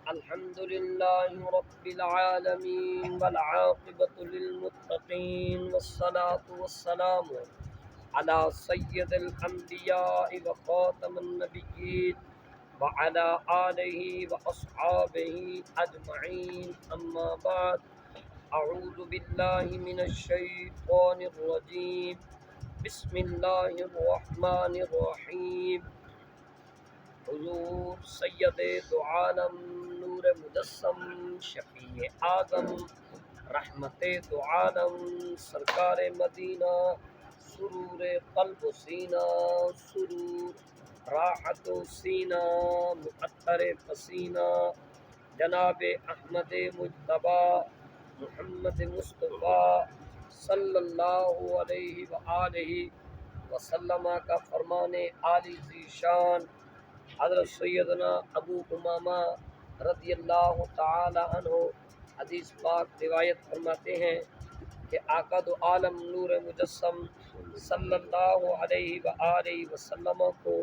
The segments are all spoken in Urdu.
الحمد لله رب العالمين والعاقبة للمتقين والصلاة والسلام على سيد الأنبياء وخاتم النبيين وعلى آله وأصحابه أجمعين أما بعد أعوذ بالله من الشيطان الرجيم بسم الله الرحمن الرحيم حضور سید دو عالم نور مجسم شفیع اعظم رحمت دو عالم سرکار مدینہ سرور قلب و سینہ سرور راحت و سینہ مقطر پسینہ جناب احمد مجتبی محمد مصطفیٰ صلی اللہ علیہ وآلہ وسلم کا فرمان عالی ذیشان حضرت سیدنا ابو امامہ رضی اللہ تعالی عنہ حدیث پاک روایت فرماتے ہیں کہ آقا دو عالم نور مجسم صلی اللہ علیہ وآلہ وسلم کو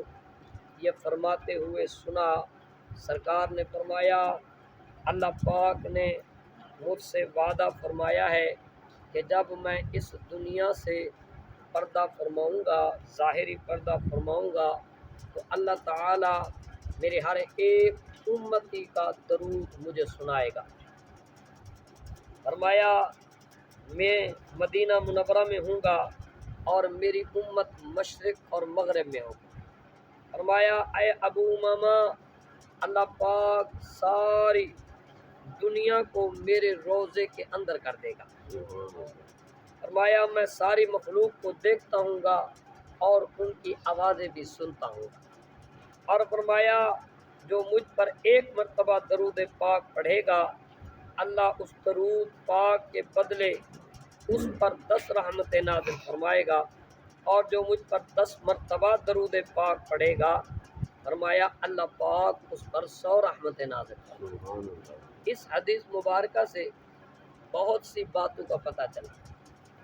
یہ فرماتے ہوئے سنا۔ سرکار نے فرمایا اللہ پاک نے مجھ سے وعدہ فرمایا ہے کہ جب میں اس دنیا سے پردہ فرماؤں گا، ظاہری پردہ فرماؤں گا، تو اللہ تعالی میرے ہر ایک امتی کا درود مجھے سنائے گا۔ فرمایا میں مدینہ منورہ میں ہوں گا اور میری امت مشرق اور مغرب میں ہوگی۔ فرمایا اے ابو امامہ، اللہ پاک ساری دنیا کو میرے روضے کے اندر کر دے گا۔ فرمایا میں ساری مخلوق کو دیکھتا ہوں گا اور ان کی آوازیں بھی سنتا ہوں گا۔ اور فرمایا جو مجھ پر ایک مرتبہ درود پاک پڑھے گا، اللہ اس درود پاک کے بدلے اس پر 10 رحمتیں نازل فرمائے گا، اور جو مجھ پر 10 مرتبہ درود پاک پڑھے گا، فرمایا اللہ پاک اس پر 100 رحمتیں نازل فرمائے گا۔ اس حدیث مبارکہ سے بہت سی باتوں کا پتہ چلا۔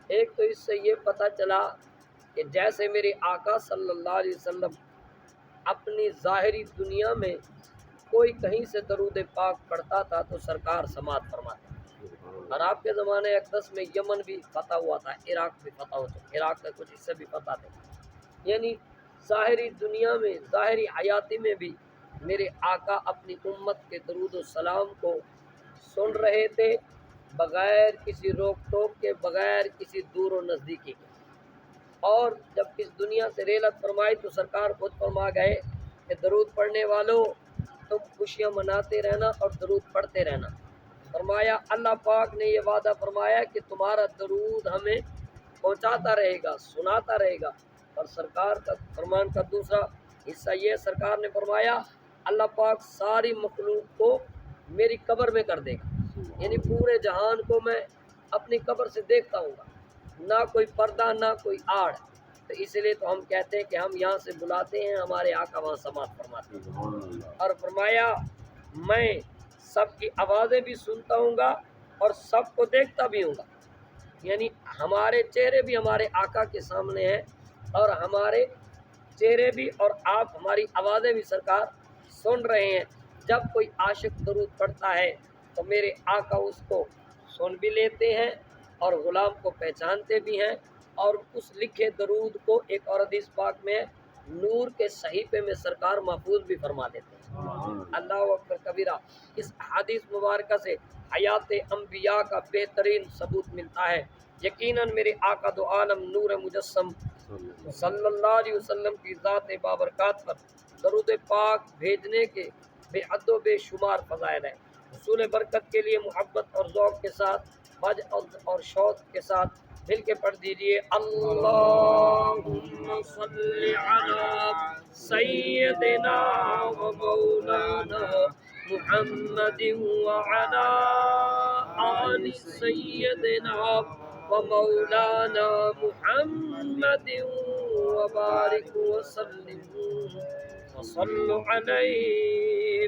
ایک تو اس سے یہ پتہ چلا کہ جیسے میرے آقا صلی اللہ علیہ وسلم اپنی ظاہری دنیا میں کوئی کہیں سے درود پاک پڑھتا تھا تو سرکار سماعت فرماتے تھے، اور آپ کے زمانے اقدس میں یمن بھی فتح ہوا تھا، عراق بھی فتح ہو چکا، عراق کا کچھ حصہ بھی فتح تھے، یعنی ظاہری دنیا میں ظاہری حیاتی میں بھی میرے آقا اپنی امت کے درود و سلام کو سن رہے تھے، بغیر کسی روک ٹوک کے، بغیر کسی دور و نزدیکی کے۔ اور جب اس دنیا سے رحلت فرمائی تو سرکار خود فرما گئے کہ درود پڑھنے والوں تم خوشیاں مناتے رہنا اور درود پڑھتے رہنا۔ فرمایا اللہ پاک نے یہ وعدہ فرمایا کہ تمہارا درود ہمیں پہنچاتا رہے گا، سناتا رہے گا۔ اور سرکار کا فرمان کا دوسرا حصہ یہ سرکار نے فرمایا اللہ پاک ساری مخلوق کو میری قبر میں کر دے گا، یعنی پورے جہان کو میں اپنی قبر سے دیکھتا ہوں گا، نہ کوئی پردہ نہ کوئی آڑ۔ تو اس لیے تو ہم کہتے ہیں کہ ہم یہاں سے بلاتے ہیں، ہمارے آقا وہاں سماعت فرماتے ہیں۔ اور فرمایا میں سب کی آوازیں بھی سنتا ہوں گا اور سب کو دیکھتا بھی ہوں گا، یعنی ہمارے چہرے بھی ہمارے آقا کے سامنے ہیں، اور ہمارے چہرے بھی اور آپ ہماری آوازیں بھی سرکار سن رہے ہیں۔ جب کوئی عاشق درود پڑھتا ہے تو میرے آقا اس کو سن بھی لیتے ہیں اور غلام کو پہچانتے بھی ہیں، اور اس لکھے درود کو ایک اور حدیث پاک میں نور کے صحیفے میں سرکار محفوظ بھی فرما دیتے ہیں۔ اللہ اکبر کبیرہ۔ اس حدیث مبارکہ سے حیات انبیاء کا بہترین ثبوت ملتا ہے۔ یقیناً میرے آقا دو عالم نور مجسم صلی اللہ علیہ وسلم کی ذات بابرکات پر درود پاک بھیجنے کے بے عد و بے شمار فضائل ہیں۔ حصول برکت کے لیے محبت اور ذوق کے ساتھ، بج اور شوق کے ساتھ مل کے پڑھ دیجئے اللہم صلی علی سیدنا و مولانا محمد وعلی آل سیدنا و مولانا محمد وبارک وسلم وصلوا علیہ